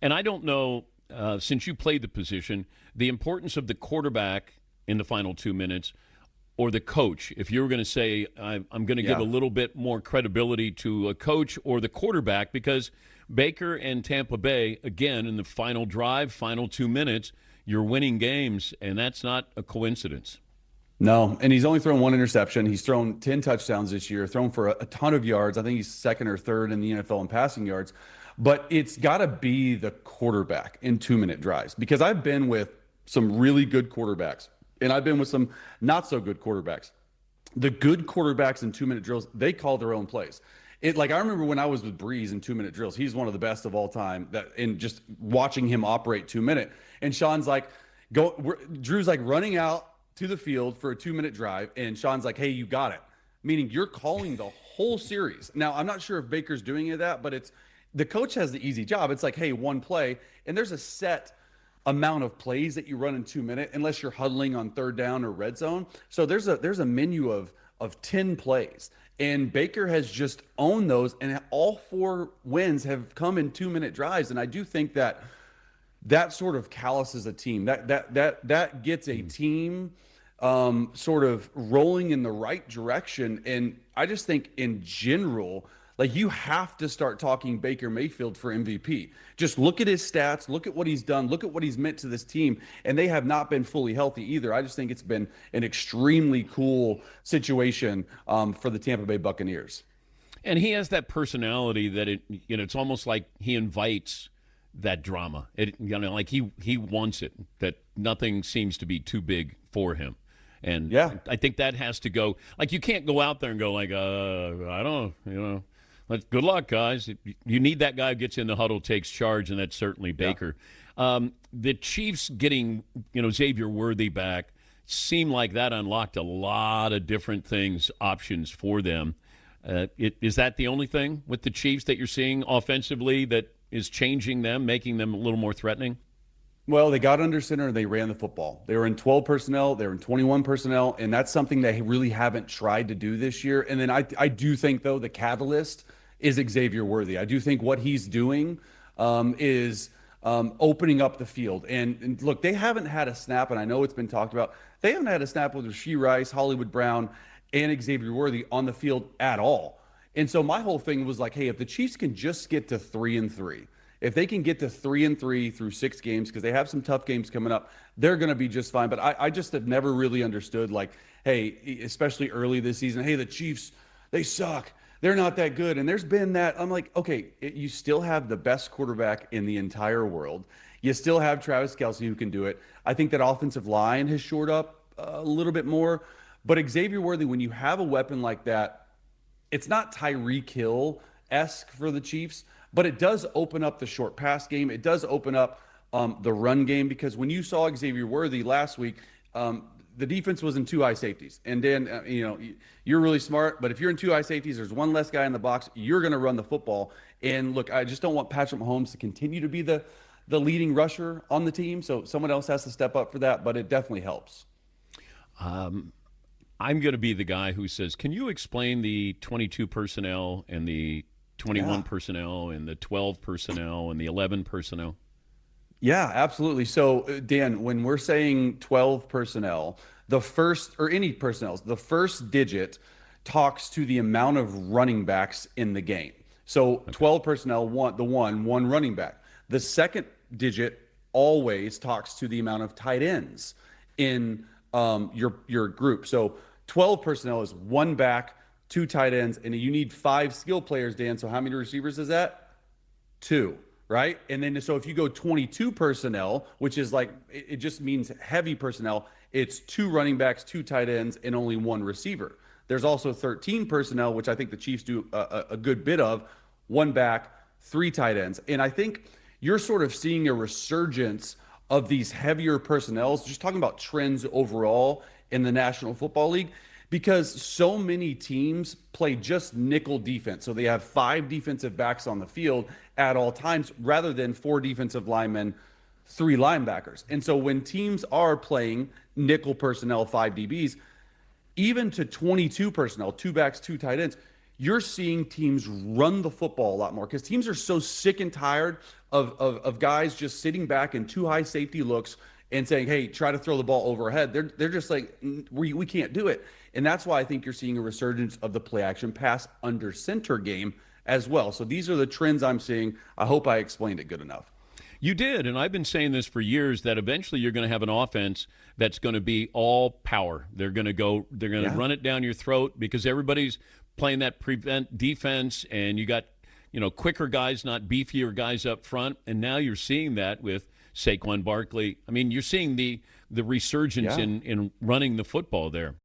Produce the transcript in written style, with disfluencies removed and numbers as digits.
And I don't know, since you played the position, the importance of the quarterback in the final 2 minutes or the coach. If you were going to say, I'm going to give a little bit more credibility to a coach or the quarterback, because Baker and Tampa Bay, again, in the final drive, final 2 minutes, you're winning games, and that's not a coincidence. No, and he's only thrown one interception. He's thrown 10 touchdowns this year, thrown for a ton of yards. I think he's second or third in the NFL in passing yards. But it's got to be the quarterback in 2-minute drives, because I've been with some really good quarterbacks and I've been with some not so good quarterbacks. The good quarterbacks in 2-minute drills, they call their own plays. I remember when I was with Breeze in 2-minute drills, he's one of the best of all time, that in just watching him operate 2-minute. And Sean's like, Drew's like running out to the field for a 2-minute drive, and Sean's like, hey, you got it. Meaning you're calling the whole series. Now, I'm not sure if Baker's doing any of that, but the coach has the easy job. It's like, hey, one play, and there's a set amount of plays that you run in 2 minutes, unless you're huddling on third down or red zone. So there's a menu of 10 plays. And Baker has just owned those, and all 4 wins have come in 2-minute drives. And I do think that sort of calluses a team. That gets a team sort of rolling in the right direction. And I just think in general, you have to start talking Baker Mayfield for MVP. Just look at his stats, look at what he's done, look at what he's meant to this team, and they have not been fully healthy either. I just think it's been an extremely cool situation for the Tampa Bay Buccaneers. And he has that personality that it's almost like he invites that drama. Like he wants it, that nothing seems to be too big for him. And I think that has to go. Like, you can't go out there and go like, I don't know, good luck, guys. You need that guy who gets in the huddle, takes charge, and that's certainly Baker. The Chiefs getting, Xavier Worthy back seemed like that unlocked a lot of different things, options for them. Is that the only thing with the Chiefs that you're seeing offensively that is changing them, making them a little more threatening? Well, they got under center and they ran the football. They were in 12 personnel, they were in 21 personnel, and that's something they really haven't tried to do this year. And then I do think, though, the catalyst is Xavier Worthy. I do think what he's doing is opening up the field. And look, they haven't had a snap, and I know it's been talked about. They haven't had a snap with Rashee Rice, Hollywood Brown, and Xavier Worthy on the field at all. And so my whole thing was like, hey, if the Chiefs can just get to 3-3, if they can get to 3-3 through 6 games, because they have some tough games coming up, they're going to be just fine. But I just have never really understood, like, hey, especially early this season, hey, the Chiefs, they suck. They're not that good. And there's been that. I'm like, okay, you still have the best quarterback in the entire world. You still have Travis Kelce who can do it. I think that offensive line has shored up a little bit more. But Xavier Worthy, when you have a weapon like that, it's not Tyreek Hill-esque for the Chiefs, but it does open up the short pass game. It does open up the run game, because when you saw Xavier Worthy last week, the defense was in 2 high safeties. And Dan, you're really smart, but if you're in 2 high safeties, there's one less guy in the box, you're going to run the football. And look, I just don't want Patrick Mahomes to continue to be the leading rusher on the team. So someone else has to step up for that, but it definitely helps. I'm going to be the guy who says, can you explain the 22 personnel and the 21 personnel and the 12 personnel and the 11 personnel? Yeah, absolutely. So, Dan, when we're saying 12 personnel, the first digit talks to the amount of running backs in the game. So 12 personnel, one running back. The second digit always talks to the amount of tight ends in your group. So 12 personnel is 1 back, 2 tight ends, and you need 5 skill players, Dan. So how many receivers is that? 2. Right? And then so if you go 22 personnel, which is like, it just means heavy personnel, it's 2 running backs, 2 tight ends, and only 1 receiver. There's also 13 personnel, which I think the Chiefs do a good bit of, 1 back, 3 tight ends. And I think you're sort of seeing a resurgence of these heavier personnels, just talking about trends overall in the National Football League, because so many teams play just nickel defense. So they have 5 defensive backs on the field at all times, rather than 4 defensive linemen, 3 linebackers. And so when teams are playing nickel personnel, 5 DBs, even to 22 personnel, 2 backs, 2 tight ends, you're seeing teams run the football a lot more because teams are so sick and tired of guys just sitting back in too high safety looks and saying, hey, try to throw the ball overhead. They're just like, we can't do it. And that's why I think you're seeing a resurgence of the play action pass under center game as well. So these are the trends I'm seeing. I hope I explained it good enough. You did, and I've been saying this for years, that eventually you're going to have an offense that's going to be all power. They're going to run it down your throat because everybody's playing that prevent defense, and you got, quicker guys, not beefier guys up front. And now you're seeing that with Saquon Barkley. I mean, you're seeing the resurgence in running the football there.